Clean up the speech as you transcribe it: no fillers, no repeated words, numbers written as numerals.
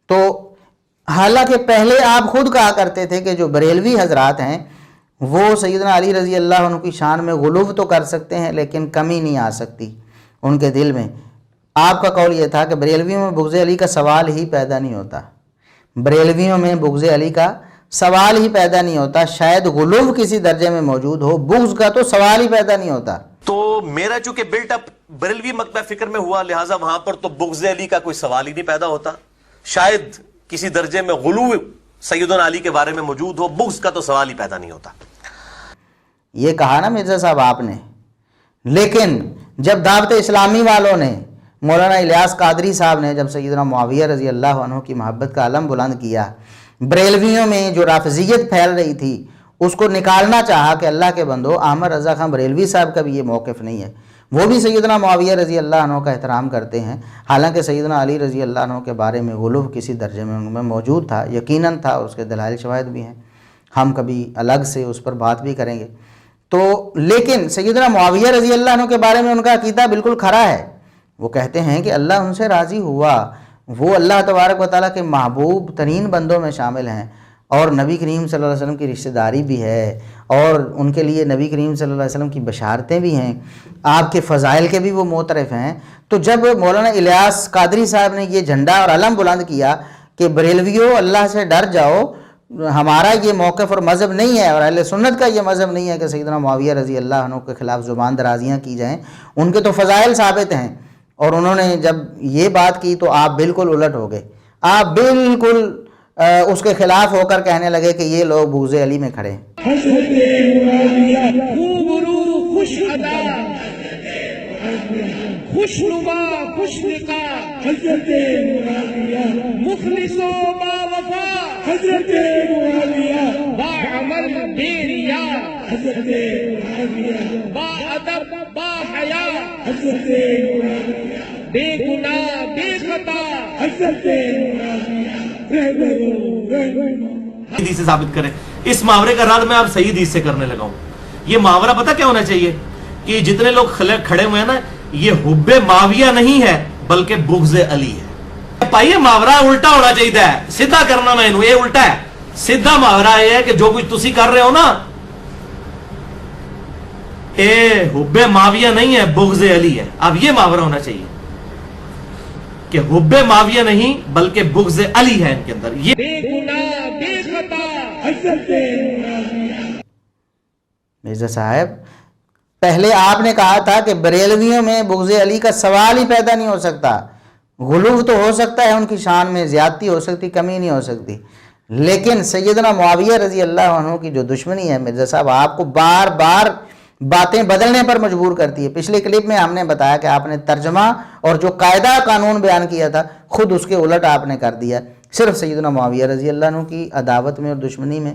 تو حالانکہ پہلے آپ خود کہا کرتے تھے کہ جو بریلوی حضرات ہیں وہ سیدنا علی رضی اللہ عنہ کی شان میں غلو تو کر سکتے ہیں لیکن کمی نہیں آ سکتی ان کے دل میں. آپ کا قول یہ تھا کہ بریلویوں میں بغض علی کا سوال ہی پیدا نہیں ہوتا، بریلویوں میں بغض علی کا سوال ہی پیدا نہیں ہوتا، شاید غلو کسی درجے میں موجود ہو، بغض کا تو سوال ہی پیدا نہیں ہوتا. تو میرا چونکہ بلٹ اپ بریلوی مکتب فکر میں ہوا، لہٰذا وہاں پر تو بغض علی کا کوئی سوال ہی نہیں پیدا ہوتا. شاید کسی درجے میں غلو سیدنا علی کے بارے میں موجود ہو، بغض کا تو سوال ہی پیدا نہیں ہوتا. یہ کہا نا مرزا صاحب آپ نے. لیکن جب دعوت اسلامی والوں نے، مولانا الیاس قادری صاحب نے جب سیدنا معاویہ رضی اللہ عنہ کی محبت کا علم بلند کیا، بریلویوں میں جو رافضیت پھیل رہی تھی اس کو نکالنا چاہا کہ اللہ کے بندو، احمد رضا خان بریلوی صاحب کا بھی یہ موقف نہیں ہے، وہ بھی سیدنا معاویہ رضی اللہ عنہ کا احترام کرتے ہیں، حالانکہ سیدنا علی رضی اللہ عنہ کے بارے میں غلو کسی درجے میں ان میں موجود تھا، یقیناً تھا، اس کے دلائل شواہد بھی ہیں، ہم کبھی الگ سے اس پر بات بھی کریں گے. تو لیکن سیدنا معاویہ رضی اللہ عنہ کے بارے میں ان کا عقیدہ بالکل کھرا ہے. وہ کہتے ہیں کہ اللہ ان سے راضی ہوا، وہ اللہ تبارک و تعالیٰ کے محبوب ترین بندوں میں شامل ہیں، اور نبی کریم صلی اللہ علیہ وسلم کی رشتہ داری بھی ہے، اور ان کے لیے نبی کریم صلی اللہ علیہ وسلم کی بشارتیں بھی ہیں، آپ کے فضائل کے بھی وہ معترف ہیں. تو جب مولانا الیاس قادری صاحب نے یہ جھنڈا اور علم بلند کیا کہ بریلویوں اللہ سے ڈر جاؤ، ہمارا یہ موقف اور مذہب نہیں ہے، اور اہل سنت کا یہ مذہب نہیں ہے کہ سیدنا معاویہ رضی اللہ عنہ کے خلاف زبان درازیاں کی جائیں، ان کے تو فضائل ثابت ہیں. اور انہوں نے جب یہ بات کی تو آپ بالکل الٹ ہو گئے، آپ بالکل اس کے خلاف ہو کر کہنے لگے کہ یہ لوگ بغض علی میں کھڑے ہیں. خوش ادا، خوش نما، خوش نقا، حضرت مخلص و با وفا، حضرت با عمل بے ریا، حضرت با ادب با حیا، حضرت بے گناہ بے خطا، حضرت حدیث سے ثابت کریں. اس محاورے کا رد میں اب صحیح حدیث سے کرنے لگا ہوں. یہ محاورہ پتہ کیا ہونا چاہیے کہ جتنے لوگ کھڑے ہوئے ہیں نا، یہ حب معاویہ نہیں ہے بلکہ بغض علی ہے. پائیے محاورہ الٹا ہونا چاہیے، سیدھا کرنا میں یہ الٹا ہے. سیدھا محاورہ یہ ہے کہ جو کچھ تسی کر رہے ہو نا، اے حب معاویہ نہیں ہے، بغض علی ہے. اب یہ محاورہ ہونا چاہیے کہ حب معاویہ نہیں بلکہ بغض علی ہے ان کے اندر. یہ بے گناہ بے خطا، حضرت مرزا صاحب پہلے آپ نے کہا تھا کہ بریلویوں میں بغض علی کا سوال ہی پیدا نہیں ہو سکتا، غلو تو ہو سکتا ہے، ان کی شان میں زیادتی ہو سکتی، کمی نہیں ہو سکتی. لیکن سیدنا معاویہ رضی اللہ عنہ کی جو دشمنی ہے مرزا صاحب، آپ کو بار بار باتیں بدلنے پر مجبور کرتی ہے. پچھلے کلپ میں ہم نے بتایا کہ آپ نے ترجمہ اور جو قاعدہ قانون بیان کیا تھا خود اس کے الٹ آپ نے کر دیا، صرف سیدنا معاویہ رضی اللہ عنہ کی عداوت میں اور دشمنی میں.